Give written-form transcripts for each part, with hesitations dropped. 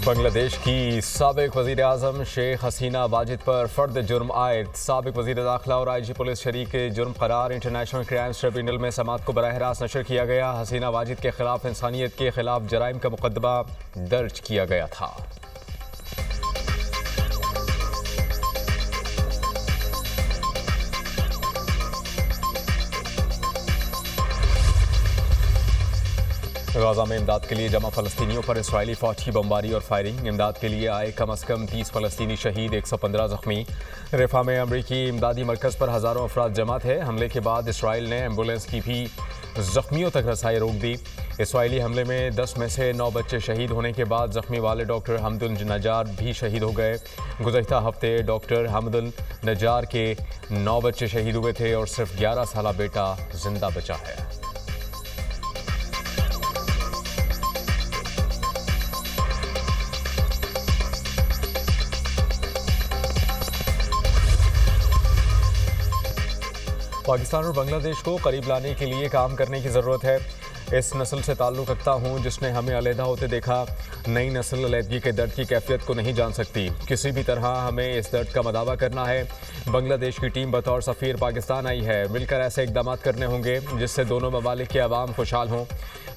बांग्लादेश की साबिक वज़ीर आज़म शेख हसीना वाजिद पर फ़र्द जुर्म आयद। साबिक वज़ीर दाखिला और IG पुलिस शरीक जुर्म करार इंटरनेशनल क्राइम्स ट्रिब्यूनल में समाअत को बराह रास्त नशर किया गया। हसीना वाजिद के खिलाफ इंसानियत के खिलाफ जराइम का मुकदमा दर्ज किया गया था। गाजा में इमदाद के लिए जमा फ़लस्तीनियों पर इसराइली फ़ौज की बमबारी और फायरिंग। इमदाद के लिए आए कम अज़ कम 30 फ़लस्तीनी शहीद, 115 ज़ख्मी। रिफा में अमरीकी इमदादी मरकज़ पर हज़ारों अफराद जमा थे। हमले के बाद इसराइल ने एम्बुलेंस की भी ज़ख्मियों तक रसाई रोक दी। इसराइली हमले में 10 में से 9 बच्चे शहीद होने के बाद ज़ख्मी वाले डॉक्टर हमदुल नजार भी शहीद हो गए। गुज़श्ता हफ्ते डॉक्टर हमदुल नजार के 9 बच्चे शहीद हुए थे और सिर्फ 11 साला बेटा जिंदा बचा है। पाकिस्तान और बांग्लादेश को करीब लाने के लिए काम करने की ज़रूरत है। इस नस्ल से ताल्लुक़ रखता हूँ जिसने हमें अलहदा होते देखा। नई नस्ल अलहदगी के दर्द की कैफियत को नहीं जान सकती। किसी भी तरह हमें इस दर्द का मदावा करना है। बांग्लादेश की टीम बतौर सफ़ीर पाकिस्तान आई है। मिलकर ऐसे इक़दाम करने होंगे जिससे दोनों ममालिक के अवाम खुशहाल हों।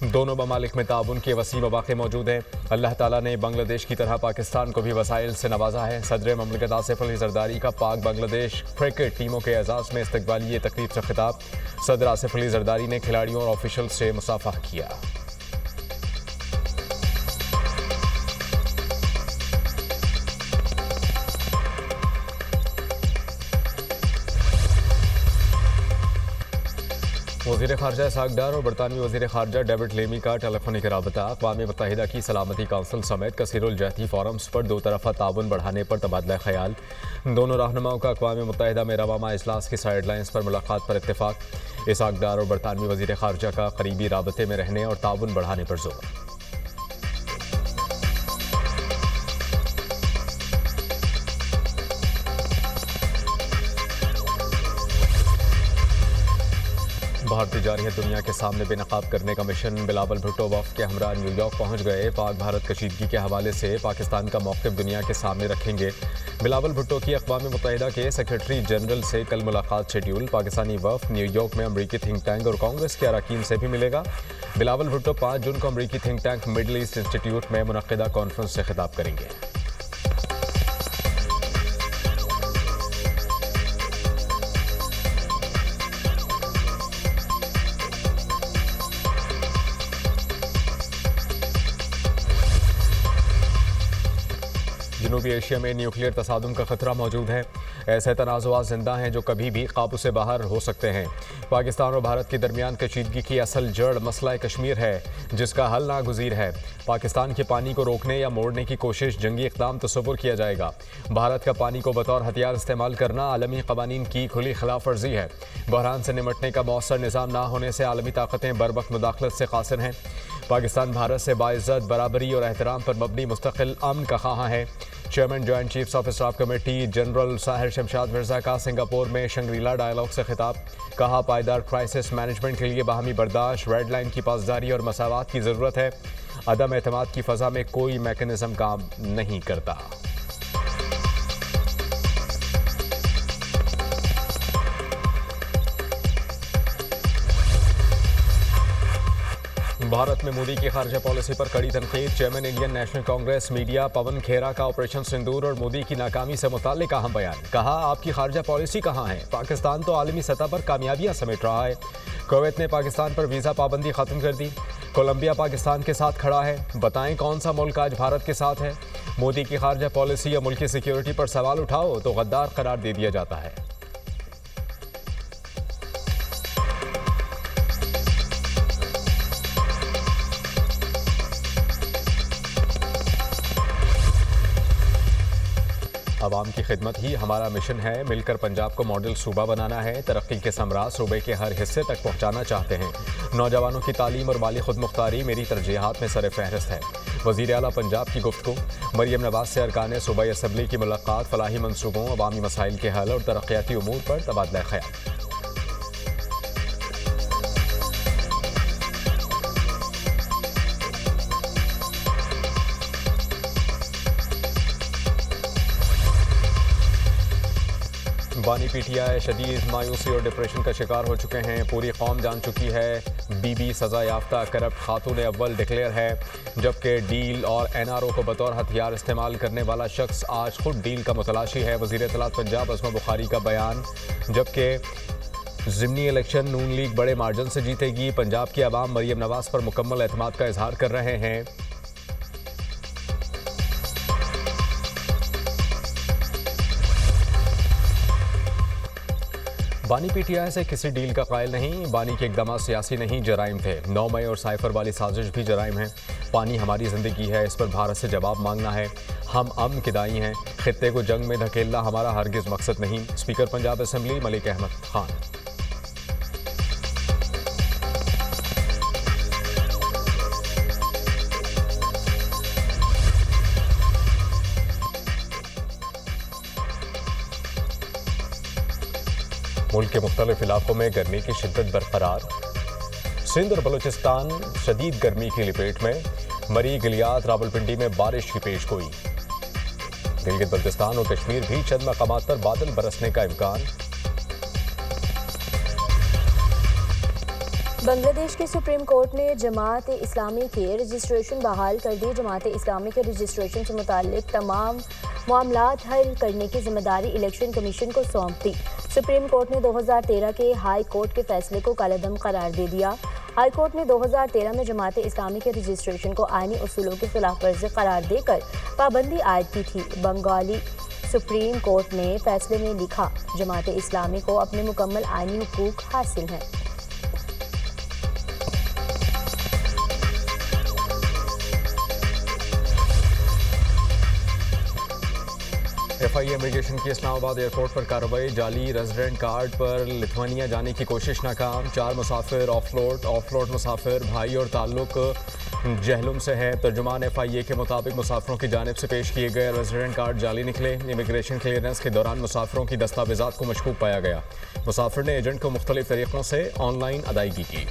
दोनों ममालिक में ताउन के वसी मौक़े मौजूद हैं। अल्लाह ताला ने बांग्लादेश की तरह पाकिस्तान को भी वसाइल से नवाजा है। सदर ममलिकत आसिफ अली ज़रदारी का पाक बांग्लादेश क्रिकेट टीमों के एजाज़ में इस्तकबाली तकरीब से खिताब। सदर आसिफ अली ज़रदारी ने खिलाड़ियों और ऑफिशल से मुसाफा किया। वज़ीर ख़ारजा इसहाक़ डार और बरतानवी वज़ीर ख़ारजा डेविड लेमी का टेलीफोनिक राबता। अक़वाम मुत्तहिदा की सलामती काउंसिल समेत कसीरुल जहती फ़ोरम्स पर दो तरफ़ा ताउन बढ़ाने पर तबादला ख़याल। दोनों रहनुमाओं का अक़वाम मुत्तहिदा में रवामा इजलास की साइडलाइंस पर मुलाकात पर इत्तेफ़ाक़। इसहाक़ डार और बरतानवी वज़ीर ख़ारजा का करीबी राबते में रहने और ताउन बढ़ाने पर जोर। भारतीय जारहियत दुनिया के सामने बेनकाब करने का मिशन। बिलावल भुट्टो वफ़द के हमरा न्यूयॉर्क पहुंच गए। पाक भारत कशीदगी के हवाले से पाकिस्तान का मौक़िफ़ दुनिया के सामने रखेंगे। बिलावल भुट्टो की अक़वाम मुत्तहिदा के सेक्रेटरी जनरल से कल मुलाकात शेड्यूल। पाकिस्तानी वफ़द न्यूयॉर्क में अमरीकी थिंक टैंक और कांग्रेस के अरकान से भी मिलेगा। बिलावल भुट्टो 5 जून को अमरीकी think tank middle east institute में मुनक़्क़िदा कॉन्फ्रेंस से खिताब करेंगे। जनूबी एशिया में न्यूक्लियर तसादुम का खतरा मौजूद है। ऐसे तनाज़ुआत ज़िंदा हैं जो कभी भी काबू से बाहर हो सकते हैं। पाकिस्तान और भारत के दरमियान कशीदगी की असल जड़ मसला कश्मीर है जिसका हल नागुज़ीर है। पाकिस्तान के पानी को रोकने या मोड़ने की कोशिश जंगी इक़दाम तसव्वुर किया जाएगा। भारत का पानी को बतौर हथियार इस्तेमाल करना आलमी क़वानीन की खुली खिलाफ वर्जी है। बहरान से निमटने का मौसर निज़ाम ना होने से आलमी ताकतें बरवक्त मुदाखलत से कासिर हैं। पाकिस्तान भारत से बाइज़्ज़त बराबरी और एहतराम पर मबनी मुस्तक़िल अमन का ख़्वाह है। Chairman joint chiefs of staff committee general Sahir Shamshad Mirza का सिंगापुर में शंग्रीला डायलॉग से खिताब। कहा पायदार क्राइसिस मैनेजमेंट के लिए बाहमी बर्दाश्त, रेड लाइन की पासदारी और मसावात की ज़रूरत है। अदम एतमाद की फ़ज़ा में कोई मैकेनिज़्म काम नहीं करता। भारत में मोदी की खारजा पॉलिसी पर कड़ी तनकीद। Chairman Indian National Congress media Pawan Khera का ऑपरेशन सिंदूर और मोदी की नाकामी से मुताल्लिक अहम बयान। कहा आपकी खारजा पॉलिसी कहाँ है? पाकिस्तान तो आलमी सतह पर कामयाबियां समेट रहा है। कुवैत ने पाकिस्तान पर वीज़ा पाबंदी ख़त्म कर दी। कोलंबिया पाकिस्तान के साथ खड़ा है। बताएं कौन सा मुल्क आज भारत के साथ है? मोदी की खारजा पॉलिसी या मुल्क की सिक्योरिटी पर सवाल उठाओ तो गद्दार करार दे दिया जाता है। आवाम की खिदमत ही हमारा मिशन है। मिलकर पंजाब को मॉडल सूबा बनाना है। तरक्की के समराज सूबे के हर हिस्से तक पहुंचाना चाहते हैं। नौजवानों की तालीम और माली खुद मुख्तारी मेरी तरजीहात में सर फहरिस्त है। वज़ीर आला पंजाब की गुफ्तगू। मरियम नवाज से अरकान सूबाई असम्बली की मुलाकात। फलाही मनसूबों, अवामी मसाइल के हल और तरक्याती उमूर पर तबादला ख्याल। बानी पीटीआई शदीद मायूसी और डिप्रेशन का शिकार हो चुके हैं। पूरी कौम जान चुकी है बीबी सज़ा याफ्ता करप्ट खातून अव्वल डिक्लेयर है, जबकि डील और एनआरओ को बतौर हथियार इस्तेमाल करने वाला शख्स आज खुद डील का मुतलाशी है। वज़ीर इत्तलात पंजाब अज़मा बुखारी का बयान। जबकि ज़िमनी इलेक्शन नून लीग बड़े मार्जिन से जीतेगी। पंजाब की आवाम मरियम नवाज पर मुकम्मल एतमाद का इजहार कर रहे हैं। बानी पीटीआई से किसी डील का कायल नहीं। बानी के इकदाम सियासी नहीं, जराइम थे। 9 मई और साइफर वाली साजिश भी जराइम है। पानी हमारी ज़िंदगी है, इस पर भारत से जवाब मांगना है। हम अमन के दाई हैं, खित्ते को जंग में धकेलना हमारा हरगिज़ मकसद नहीं। Speaker Punjab assembly Malik Ahmad Khan. मुल्क के मुख्तलिफ इलाकों में गर्मी की शिद्दत बरकरार। सिंध और बलूचिस्तान शदीद गर्मी की लपेट में। मरी गिलियात रावलपिंडी में बारिश की पेशगोई। गिलगित बल्तिस्तान और कश्मीर भी चंद मकामात पर बादल बरसने का इम्कान। बांग्लादेश के सुप्रीम कोर्ट ने जमात इस्लामी के रजिस्ट्रेशन बहाल कर दी। जमात इस्लामी के रजिस्ट्रेशन से मुताल्लिक तमाम मामलात हल करने की जिम्मेदारी इलेक्शन कमीशन को सौंप दी। सुप्रीम कोर्ट ने 2013 के हाई कोर्ट के फैसले को कालेदम करार दे दिया। हाई कोर्ट ने 2013 में जमात इस्लामी के रजिस्ट्रेशन को आईनी उसूलों की खिलाफ वर्जी करार देकर पाबंदी आयद की थी। बंगाली सुप्रीम कोर्ट ने फैसले में लिखा, जमात इस्लामी को अपने मुकम्मल आईनी हुकूक हासिल हैं। FIA इमिग्रेशन की इस्लामाबाद एयरपोर्ट पर कार्रवाई। जाली रेजिडेंट कार्ड पर लिथुआनिया जाने की कोशिश नाकाम। 4 मुसाफिर ऑफलोड मुसाफिर भाई और ताल्लुक जहलुम से है। तर्जुमान FIA के मुताबिक मुसाफिरों की जानिब से पेश किए गए रेजिडेंट कार्ड जाली निकले। इमिग्रेशन क्लियरेंस के दौरान मुसाफिरों की दस्तावेजात को मशकूक पाया गया। मुसाफिर ने एजेंट को मुख्तलिफ तरीक़ों से ऑनलाइन अदायगी की।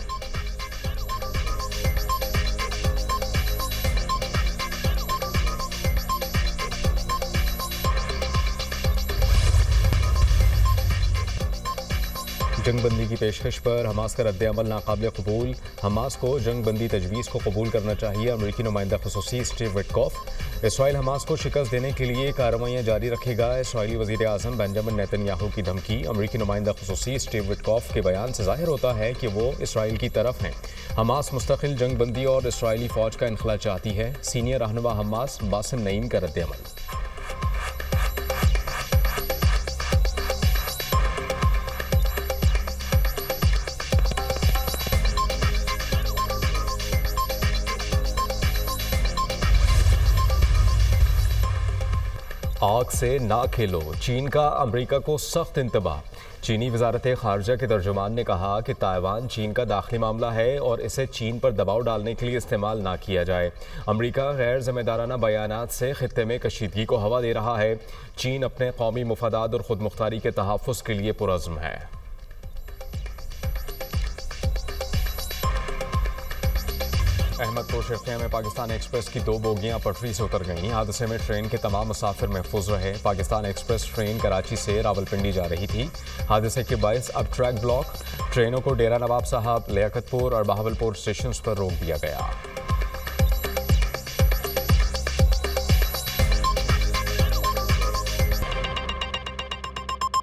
जंगबंदी की पेशकश पर हमास का रद्द-ए-अमल नाकाबिल कबूल। हमास को जंगबंदी तजवीज़ को कबूल करना चाहिए। अमरीकी नुमाइंदा खुसूसी स्टीव विटकॉफ। इसराइल हमास को शिकस्त देने के लिए कार्रवाइयाँ जारी रखेगा। इसराइली वज़ीर आज़म बेंजामिन नेतन्याहू की धमकी। अमरीकी नुमाइंदा खुसूसी स्टीव विटकॉफ के बयान से ज़ाहिर होता है कि वो इसराइल की तरफ हैं। हमास मुस्तकिल जंगबंदी और इसराइली फ़ौज का इनखला चाहती है। सीनियर रहनुमा हमास बासिम नईम का रद्द-ए-अमल। आग से ना खेलो, चीन का अमेरिका को सख्त इंतबाह। चीनी वजारत खारजा के तर्जुमान ने कहा कि ताइवान चीन का दाखिली मामला है और इसे चीन पर दबाव डालने के लिए इस्तेमाल ना किया जाए। अमेरिका गैर जिम्मेदाराना बयानात से खित्ते में कशीदगी को हवा दे रहा है। चीन अपने कौमी मुफादात और खुद मुख्तारी के तहफ़्फ़ुज़ के लिए पुरज़्म है। अहमदपुर शिरकिया में पाकिस्तान एक्सप्रेस की 2 बोगियां पटरी से उतर गईं। हादसे में ट्रेन के तमाम मुसाफिर महफूज रहे। पाकिस्तान एक्सप्रेस ट्रेन कराची से रावलपिंडी जा रही थी। हादसे के बायस अब ट्रैक ब्लॉक। ट्रेनों को डेरा नवाब साहब, लियाकतपुर और बहावलपुर स्टेशन पर रोक दिया गया।